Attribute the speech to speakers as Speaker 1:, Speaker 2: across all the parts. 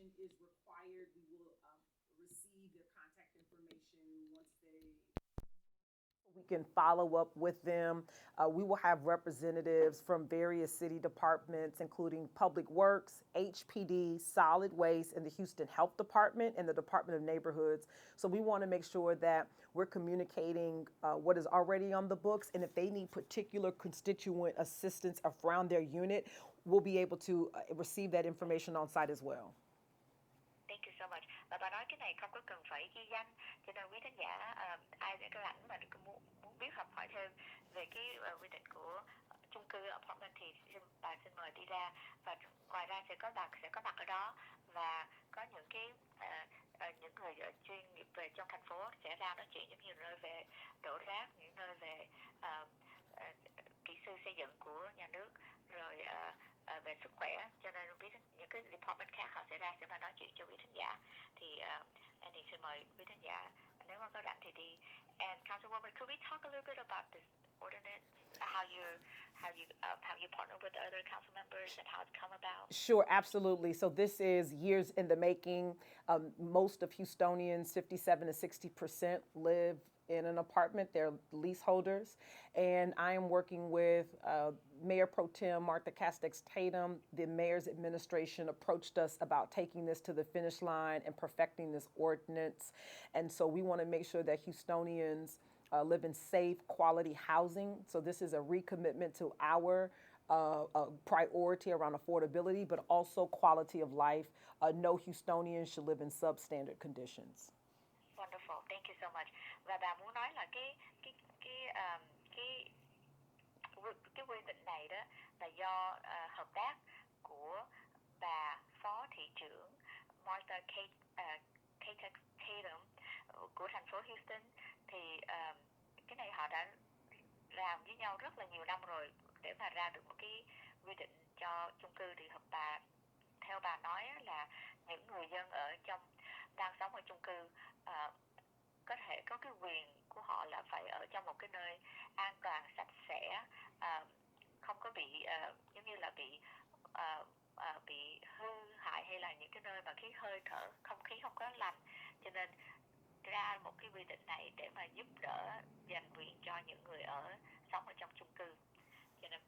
Speaker 1: information is required, we will receive their contact information once they we can follow up with them. We will have representatives from various city departments, including Public Works, HPD, Solid Waste, and the Houston Health Department and the Department of Neighborhoods. So we want to make sure that we're communicating what is already on the books, and if they need particular constituent assistance around their unit, we'll be able to receive that information on site as well.
Speaker 2: Thank you so much. Và bà nói cái này không có cần phải ghi danh, cho nên quý thính giả ai sẽ có rảnh mà muốn biết học hỏi thêm về cái quy định của chung cư apartment thì bà xin mời đi ra, và ngoài ra sẽ có mặt ở đó, và có những cái những người chuyên nghiệp về trong thành phố sẽ ra nói chuyện, giống như nơi về đổ rác, những nơi về kỹ sư xây dựng của nhà nước, rồi về sức khỏe, cho nên biết những cái department khác họ sẽ ra sẽ mà nói chuyện cho quý thính giả. Thì anh thì xin mời quý thính giả nếu mà có rảnh thì đi. And Councilwoman, could we talk a little bit about this ordinance, how you partner with other council members and how it's come about?
Speaker 1: Sure, absolutely. So this is years in the making. Most of Houstonians, 57 to 60%, live in an apartment. They're leaseholders. And I am working with Mayor Pro Tem Martha Castex Tatum. The mayor's administration approached us about taking this to the finish line and perfecting this ordinance. And so we want to make sure that Houstonians live in safe, quality housing. So this is a recommitment to our priority around affordability, but also quality of life. No Houstonian should live in substandard conditions.
Speaker 2: Wonderful, thank you so much. Và bà muốn nói là cái quy định này đó là do hợp tác của bà Phó Thị trưởng Martha Castex Tatum của thành phố Houston. Thì cái này họ đã làm với nhau rất là nhiều năm rồi để mà ra được một cái quy định cho chung cư. Thì theo bà nói là những người dân đang sống ở chung cư có thể có cái quyền của họ là phải ở trong một cái nơi an toàn, sạch sẽ, không có bị giống như là bị hư hại, hay là những cái nơi mà cái hơi thở không khí không có lành. Cho nên ra một cái quy định này để mà giúp đỡ dành quyền cho những người sống ở trong chung cư. Cho nên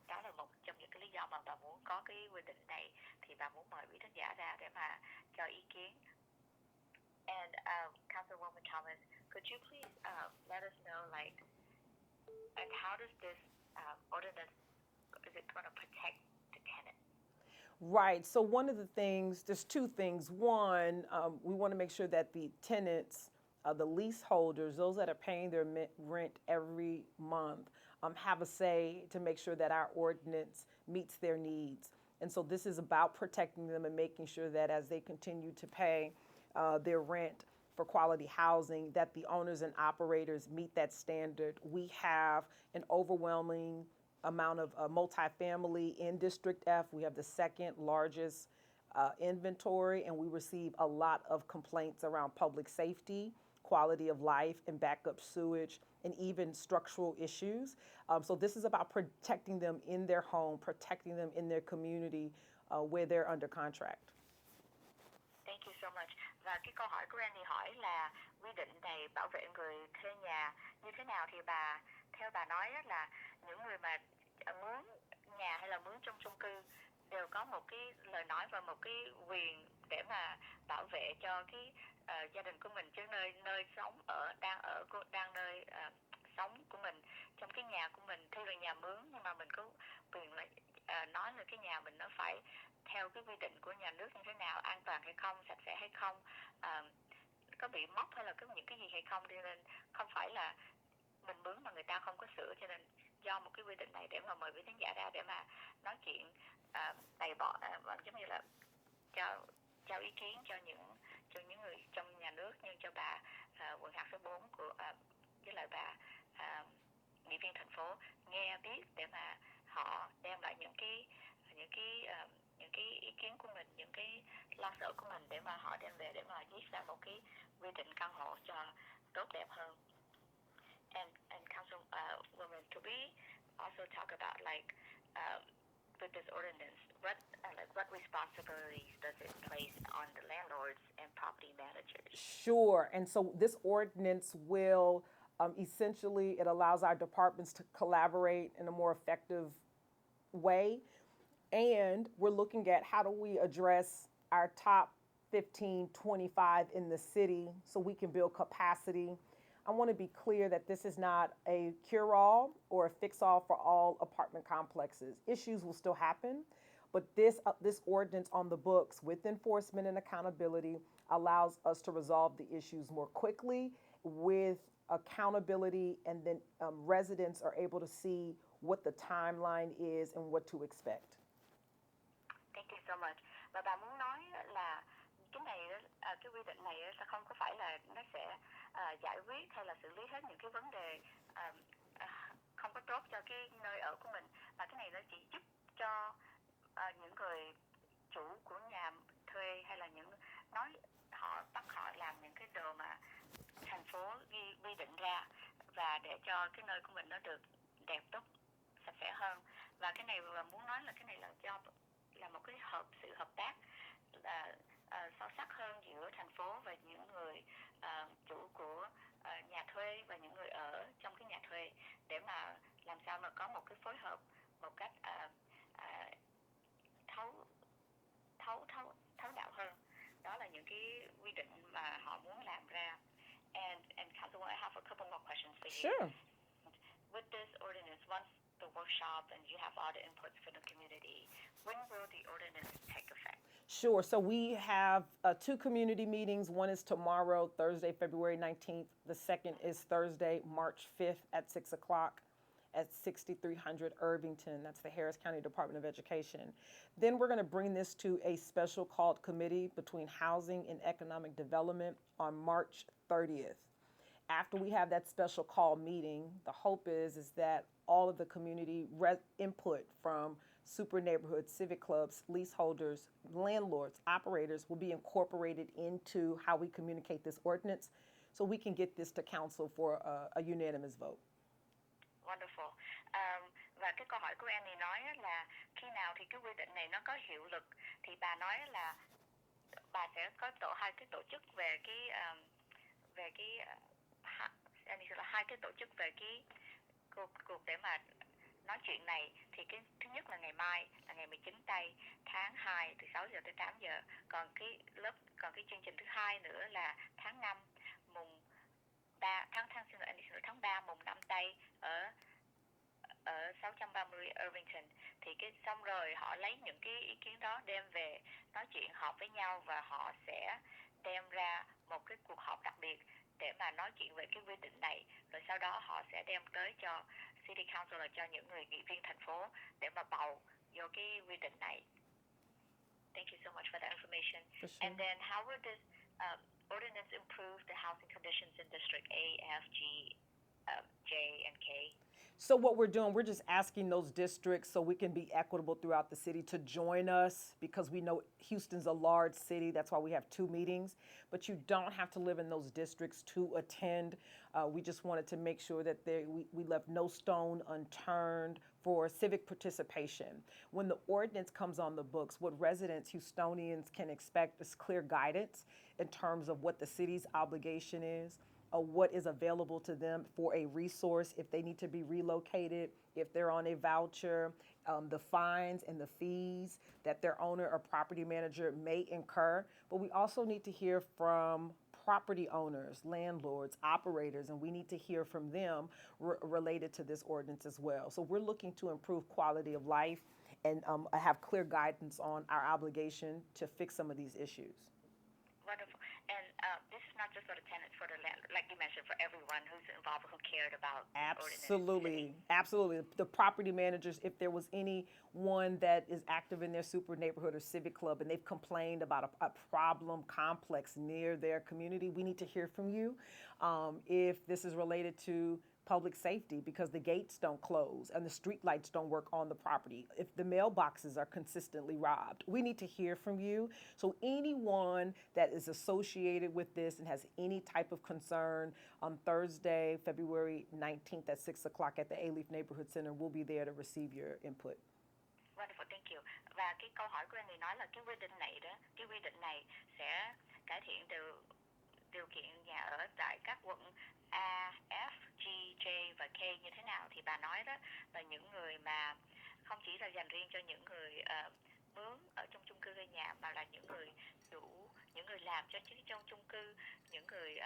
Speaker 2: đó là một trong những cái lý do mà bà muốn có cái quy định này, thì bà muốn mời quý thính giả ra để mà cho ý kiến. And Councilwoman Thomas, could you please let us know, and how does this ordinance, is it going to protect the tenant?
Speaker 1: Right. So one of the things, there's two things. One, we want to make sure that the tenants, the leaseholders, those that are paying their rent every month, have a say to make sure that our ordinance meets their needs. And so this is about protecting them and making sure that as they continue to pay their rent for quality housing, that the owners and operators meet that standard. We have an overwhelming amount of multifamily in District F. We have the second largest inventory, and we receive a lot of complaints around public safety, quality of life, and backup sewage, and even structural issues. So this is about protecting them in their home, protecting them in their community where they're under contract.
Speaker 2: Thank you so much. Và cái câu hỏi của Randy hỏi là quy định này bảo vệ người thuê nhà như thế nào, thì theo bà nói là những người mà mướn nhà hay là mướn trong chung cư đều có một cái lời nói và một cái quyền để mà bảo vệ cho cái gia đình của mình, chứ nơi sống đang nơi sống của mình, trong cái nhà của mình tuy là nhà mướn nhưng mà mình có quyền là nói là cái nhà mình nó phải theo cái quy định của nhà nước như thế nào, an toàn hay không, sạch sẽ hay không, có bị móc hay là có những cái gì hay không. Cho nên không phải là mình mướn mà người ta không có sửa, cho nên do một cái quy định này để mà mời quý khán giả ra để mà nói chuyện giống như là cho ý kiến cho những người trong nhà nước, như cho bà quận hạt số 4 với lại bà nghị viên thành phố nghe biết, để mà họ đem lại những cái ý kiến của mình, những cái lo sợ của mình, để mà họ đem về để mà viết ra một cái quy định căn hộ cho tốt đẹp hơn. And Councilwoman, could we also talk about with this ordinance, what what responsibilities does it place on the landlords and property managers?
Speaker 1: Sure. And so this ordinance will essentially, it allows our departments to collaborate in a more effective way. And we're looking at how do we address our top 15, 25 in the city so we can build capacity. I want to be clear that this is not a cure-all or a fix-all for all apartment complexes. Issues will still happen, but this ordinance on the books with enforcement and accountability allows us to resolve the issues more quickly with accountability, and then residents are able to see what the timeline is and what to expect.
Speaker 2: Thank you so much. Và bà muốn nói là cái này cái quy định này là không có phải là nó sẽ giải quyết hay là xử lý hết những cái vấn đề không có tốt cho cái nơi ở của mình, mà cái này nó chỉ giúp cho những người chủ của nhà thuê hay là những nói họ bắt họ làm những cái đồ mà thành phố quy định ra, và để cho cái nơi của mình nó được đẹp tốt sạch sẽ hơn. Và cái này mà muốn nói là cái này là do là một cái sự hợp tác là sâu sắc hơn giữa thành phố và những người chủ của nhà thuê và những người ở trong cái nhà thuê, để mà làm sao mà có một cái phối hợp một cách thấu đạo hơn. Đó là những cái quy định mà họ muốn làm ra. And Councilwoman, I have a couple more questions for you.
Speaker 1: Sure.
Speaker 2: With this ordinance, once the workshop and you have all the inputs from the community, when will the ordinance take effect?
Speaker 1: Sure. So we have 2 community meetings. One is tomorrow, Thursday, February 19th. The second is Thursday, March 5th at 6 o'clock at 6300 Irvington. That's the Harris County Department of Education. Then we're going to bring this to a special called committee between Housing and Economic Development on March 30th. After we have that special call meeting, the hope is that all of the community input from super neighborhoods, civic clubs, leaseholders, landlords, operators will be incorporated into how we communicate this ordinance so we can get this to council for a unanimous vote.
Speaker 2: Wonderful. Và cái câu hỏi của Annie nói là khi nào thì cái quy định này nó có hiệu lực, thì bà nói là bà sẽ có hai cái tổ chức về cái hai cái tổ chức về cái cuộc để mà nói chuyện này. Thì cái thứ nhất là ngày mai là ngày 19 tây tháng 2 từ 6 giờ tới 8 giờ. Còn cái chương trình thứ hai nữa là tháng 5 mùng 3 tháng 3 mùng 5 tây ở 630 Irvington. Thì cái xong rồi họ lấy những cái ý kiến đó đem về nói chuyện họp với nhau, và họ sẽ đem ra một cái cuộc họp đặc biệt để mà nói chuyện về cái quy định này, rồi sau đó họ sẽ đem tới cho City Council, là cho những người nghị viên thành phố để mà bầu vô cái quy định này. Thank you so much for that information.
Speaker 1: For sure.
Speaker 2: And then how would this ordinance improve the housing conditions in District A, F, G, J, and K?
Speaker 1: So what we're doing, we're just asking those districts so we can be equitable throughout the city to join us, because we know Houston's a large city. That's why we have 2 meetings. But you don't have to live in those districts to attend. We just wanted to make sure that we left no stone unturned for civic participation. When the ordinance comes on the books, what residents, Houstonians, can expect is clear guidance in terms of what the city's obligation is, what is available to them for a resource if they need to be relocated, if they're on a voucher, the fines and the fees that their owner or property manager may incur. But we also need to hear from property owners, landlords, operators, and we need to hear from them related to this ordinance as well. So we're looking to improve quality of life and have clear guidance on our obligation to fix some of these issues.
Speaker 2: Wonderful. And this is not just for the tenants, for the landlord, like you mentioned, for everyone who's involved, who cared about
Speaker 1: Absolutely. Absolutely. The property managers, if there was anyone that is active in their super neighborhood or civic club and they've complained about a problem complex near their community, we need to hear from you. If this is related to public safety because the gates don't close and the street lights don't work on the property, if the mailboxes are consistently robbed, we need to hear from you. So anyone that is associated with this and has any type of concern, on Thursday, February 19th at 6 o'clock at the A-Leaf Neighborhood Center, we'll be there to receive your input.
Speaker 2: Wonderful, thank you. Và cái câu hỏi của Annie nói là cái quy định này đó, cái quy định này sẽ cải thiện điều kiện nhà ở tại các quận A, F, G, J và K như thế nào, thì bà nói đó là những người mà không chỉ là dành riêng cho những người mướn ở trong chung cư hay nhà, mà là những người chủ, những người làm cho trong chung cư, những người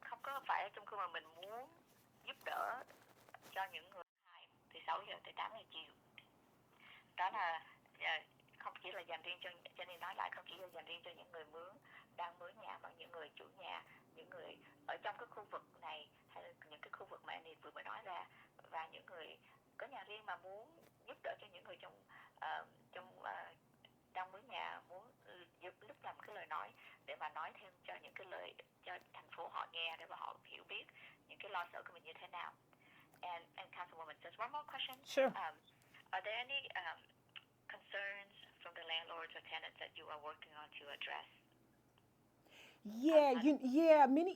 Speaker 2: không có phải ở chung cư mà mình muốn giúp đỡ cho những người từ 6 giờ tới 8 giờ chiều. Đó là không chỉ là dành riêng cho nên nói lại, không chỉ là dành riêng cho những người đang mướn nhà, mà những người chủ nhà, những người ở trong cái khu vực này hay là những cái khu vực mà anh vừa mới nói ra, và những người có nhà riêng mà muốn giúp đỡ cho những người đang mướn nhà, muốn giúp lúc làm cái lời nói để mà nói thêm cho những cái lời cho thành phố họ nghe, để mà họ hiểu biết những cái lo sợ của mình như thế nào. And Councilwoman, just one more question.
Speaker 1: Sure.
Speaker 2: Are there any concerns from the landlords or tenants that you are working on to address?
Speaker 1: Many,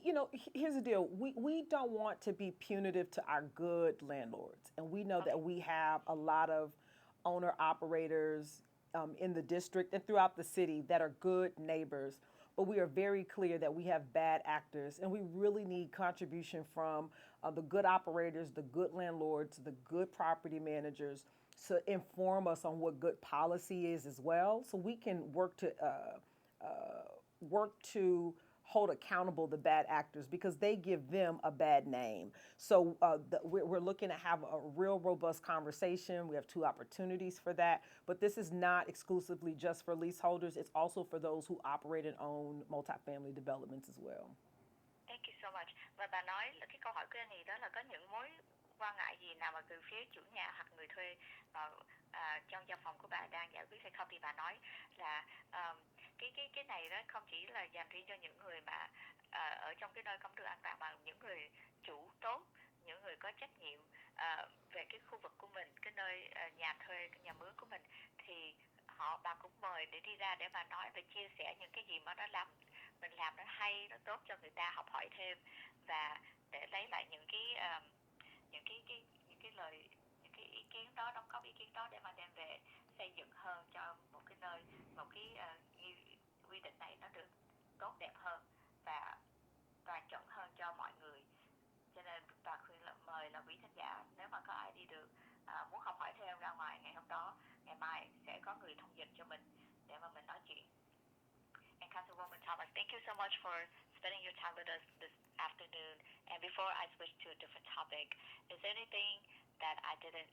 Speaker 1: here's the deal. We don't want to be punitive to our good landlords. And we know that we have a lot of owner operators in the district and throughout the city that are good neighbors. But we are very clear that we have bad actors, and we really need contribution from the good operators, the good landlords, the good property managers to inform us on what good policy is as well, so we can work to hold accountable the bad actors, because they give them a bad name. So we're looking to have a real robust conversation. We have 2 opportunities for that, but this is not exclusively just for leaseholders. It's also for those who operate and own multifamily developments as well.
Speaker 2: Thank you so much. Và bà nói là cái câu hỏi của Annie đó là có những mối quan ngại gì nào mà từ phía chủ nhà hoặc người thuê trong văn phòng của bà đang giải quyết hay không, thì bà nói là cái này đó không chỉ là dành riêng cho những người mà ở trong cái nơi công trường an toàn, mà những người chủ tốt, những người có trách nhiệm về cái khu vực của mình, cái nơi nhà thuê, nhà mướn của mình, thì bà cũng mời để đi ra để mà nói, để chia sẻ những cái gì mà mình làm nó hay, nó tốt cho người ta học hỏi thêm, và để lấy lại những cái lời, những cái ý kiến đó, đóng góp ý kiến đó để mà đem về xây dựng hơn cho một cái nơi, một cái quy định này nó được tốt đẹp hơn và toàn chuẩn hơn cho mọi người. Cho nên bà khuyên là mời là quý thính giả, nếu mà có ai đi được muốn học hỏi thêm ra ngoài ngày hôm đó, ngày mai sẽ có người thông dịch cho mình để mà mình nói chuyện. And Councilwoman Thomas, thank you so much for spending your time with us this afternoon. And before I switch to a different topic, is there anything that I didn't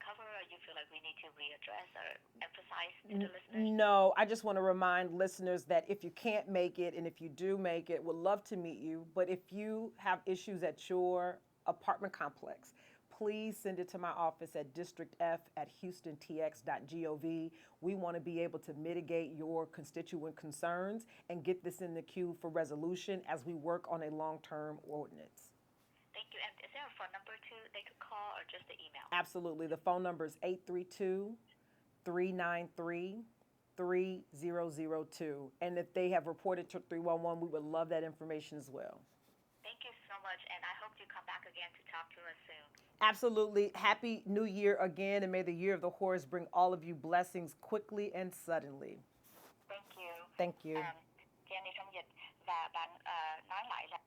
Speaker 2: cover, or you feel like we need to readdress or emphasize to the listeners?
Speaker 1: No, I just want to remind listeners that if you can't make it, and if you do make it, we'd love to meet you. But if you have issues at your apartment complex, please send it to my office at districtf@houstontx.gov. We want to be able to mitigate your constituent concerns and get this in the queue for resolution as we work on a long-term ordinance.
Speaker 2: Thank you. And is there a phone number too they could call, or just the email?
Speaker 1: Absolutely. The phone number is 832-393-3002. And if they have reported to 311, we would love that information as well.
Speaker 2: Thank you so much, and I hope you come back again to talk to us soon.
Speaker 1: Absolutely. Happy New Year again, and may the year of the horse bring all of you blessings quickly and suddenly.
Speaker 2: Thank you.
Speaker 1: Thank you.
Speaker 2: Jenny thông dịch, và bạn nói lại là